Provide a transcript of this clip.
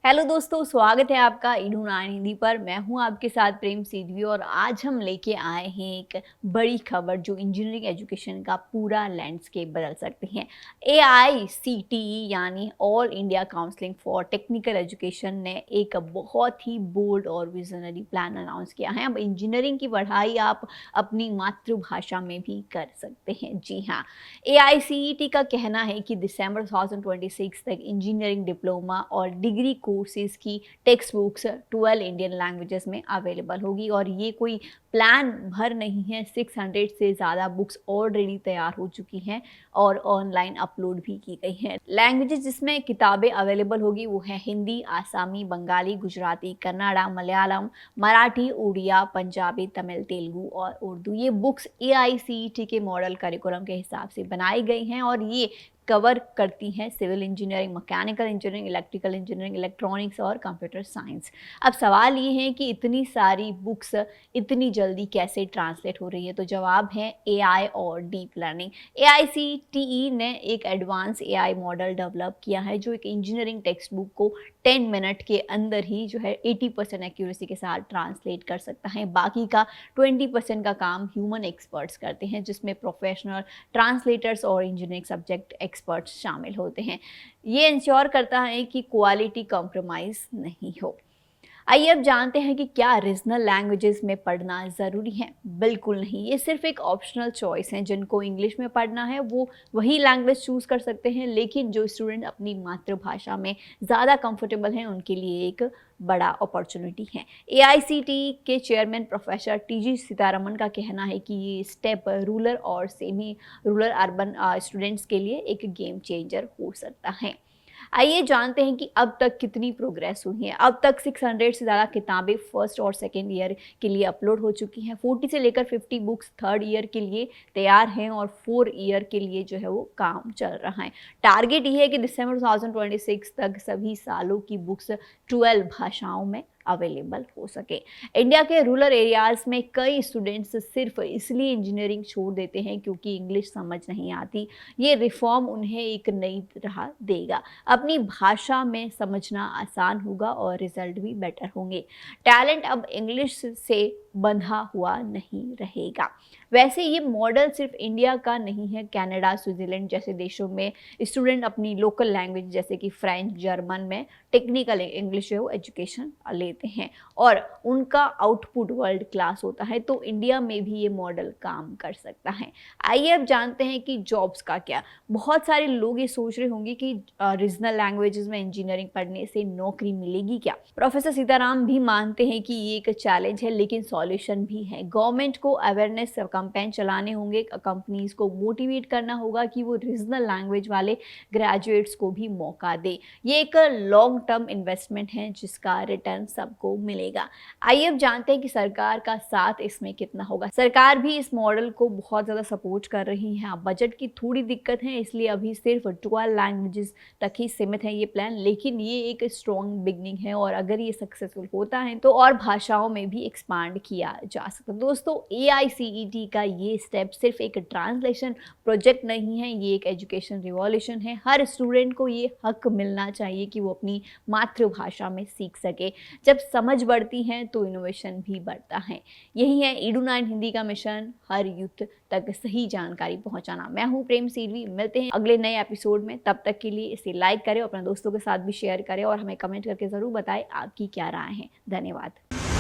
Hello दोस्तों, स्वागत है आपका ईडू 9 हिंदी पर। मैं हूं आपके साथ प्रेम सीधवी और आज हम लेके आए हैं एक बड़ी खबर जो इंजीनियरिंग एजुकेशन का पूरा लैंडस्केप बदल सकते हैं। AICTE यानी all India counselling for technical education ने एक बहुत ही बोल्ड और विजनरी प्लान अनाउंस किया है। अब इंजीनियरिंग की पढ़ाई आप अपनी मातृभाषा में भी कर सकते हैं। जी हाँ, AICTE का कहना है कि दिसंबर 2026 तक इंजीनियरिंग डिप्लोमा और डिग्री कोर्सेज की टेक्स्ट बुक्स 12 इंडियन लैंग्वेजेस में अवेलेबल होगी और ये कोई प्लान भर नहीं है। 600 से ज़्यादा बुक्स ऑलरेडी तैयार हो चुकी हैं और ऑनलाइन अपलोड भी की गई हैं। लैंग्वेजेस जिसमें किताबें अवेलेबल होगी वो है हिंदी, आसामी, बंगाली, गुजराती, कन्नड़ा, मलयालम, मराठी, उड़िया, पंजाबी, तमिल, तेलुगु और उर्दू। ये बुक्स AICTE के मॉडल करिकुलम के हिसाब से बनाई गई हैं और ये कवर करती हैं civil engineering, mechanical engineering, electrical engineering, electronics और कंप्यूटर साइंस। अब सवाल ये है कि इतनी सारी बुक्स इतनी जल्दी कैसे ट्रांसलेट हो रही है, तो जवाब है AI और डीप लर्निंग। AICTE ने एक एडवांस AI मॉडल डेवलप किया है जो एक इंजीनियरिंग टेक्स्ट बुक को 10 मिनट के अंदर ही जो है 80% एक्यूरेसी के साथ ट्रांसलेट कर सकता है। बाकी का 20% का काम ह्यूमन एक्सपर्ट्स करते हैं जिसमें प्रोफेशनल ट्रांसलेटर्स और इंजीनियरिंग सब्जेक्ट एक्सपर्ट्स शामिल होते हैं। ये इंश्योर करता है कि क्वालिटी कॉम्प्रोमाइज़ नहीं हो। आइए अब जानते हैं कि क्या रीजनल लैंग्वेजेस में पढ़ना ज़रूरी है। बिल्कुल नहीं, ये सिर्फ एक ऑप्शनल चॉइस है। जिनको इंग्लिश में पढ़ना है वो वही लैंग्वेज चूज़ कर सकते हैं, लेकिन जो स्टूडेंट अपनी मातृभाषा में ज़्यादा कंफर्टेबल हैं उनके लिए एक बड़ा अपॉर्चुनिटी है। AICTE के चेयरमैन प्रोफेसर TG सीतारमन का कहना है कि ये स्टेप रूरल और सेमी रूरल अर्बन स्टूडेंट्स के लिए एक गेम चेंजर हो सकता है। आइए जानते हैं कि अब तक कितनी प्रोग्रेस हुई है। अब तक 600 से ज़्यादा किताबें फर्स्ट और सेकेंड ईयर के लिए अपलोड हो चुकी हैं। 40 से लेकर 50 बुक्स थर्ड ईयर के लिए तैयार हैं और 4 ईयर के लिए जो है वो काम चल रहा है। टारगेट ये है कि दिसंबर 2026 तक सभी सालों की बुक्स 12 भाषाओं में अवेलेबल हो सके। इंडिया के रूरल एरियाज़ में कई स्टूडेंट्स सिर्फ इसलिए इंजीनियरिंग छोड़ देते हैं क्योंकि इंग्लिश समझ नहीं आती। ये रिफॉर्म उन्हें एक नई राह देगा। अपनी भाषा में समझना आसान होगा और रिजल्ट भी बेटर होंगे। टैलेंट अब इंग्लिश से बंधा हुआ नहीं रहेगा। वैसे ये मॉडल सिर्फ इंडिया का नहीं है। कनाडा, स्विट्जरलैंड जैसे देशों में स्टूडेंट अपनी लोकल लैंग्वेज जैसे कि फ्रेंच, जर्मन में टेक्निकल इंग्लिश जो है वो एजुकेशन लेते हैं और उनका आउटपुट वर्ल्ड क्लास होता है। तो इंडिया में भी ये मॉडल काम कर सकता है। आइए अब जानते हैं कि जॉब्स का क्या। बहुत सारे लोग ये सोच रहे होंगे कि रीजनल लैंग्वेजेस में इंजीनियरिंग पढ़ने से नौकरी मिलेगी क्या। प्रोफेसर सीताराम भी मानते हैं कि ये एक चैलेंज है लेकिन सॉल्यूशन भी है। गवर्नमेंट को अवेयरनेस कैंपेन चलाने होंगे, कंपनीज को मोटिवेट करना होगा कि वो रीजनल लैंग्वेज वाले ग्रेजुएट्स को भी मौका दे। ये एक लॉन्ग टर्म इन्वेस्टमेंट है जिसका रिटर्न सबको मिलेगा। आइए अब जानते हैं कि सरकार का साथ इसमें कितना होगा। सरकार भी इस मॉडल को बहुत ज़्यादा सपोर्ट कर रही है। बजट की थोड़ी दिक्कत है इसलिए अभी सिर्फ 12 लैंग्वेजेस तक ही सीमित है ये प्लान, लेकिन ये एक स्ट्रॉन्ग बिगनिंग है और अगर ये सक्सेसफुल होता है तो और भाषाओं में भी एक्सपांड किया जा सकता है। दोस्तों, AICTE का ये स्टेप सिर्फ एक ट्रांसलेशन प्रोजेक्ट नहीं है, ये एक एजुकेशन रिवॉल्यूशन है। हर स्टूडेंट को ये हक मिलना चाहिए कि वो अपनी मातृभाषा में सीख सके। जब समझ बढ़ती है तो इनोवेशन भी बढ़ता है। यही है ईडू 9 हिंदी का मिशन, हर यूथ तक सही जानकारी पहुंचाना। मैं हूं प्रेम सीधवी, मिलते हैं अगले नए एपिसोड में। तब तक के लिए इसे लाइक करें, अपने दोस्तों के साथ भी शेयर करें और हमें कमेंट करके ज़रूर बताएं आपकी क्या राय है। धन्यवाद।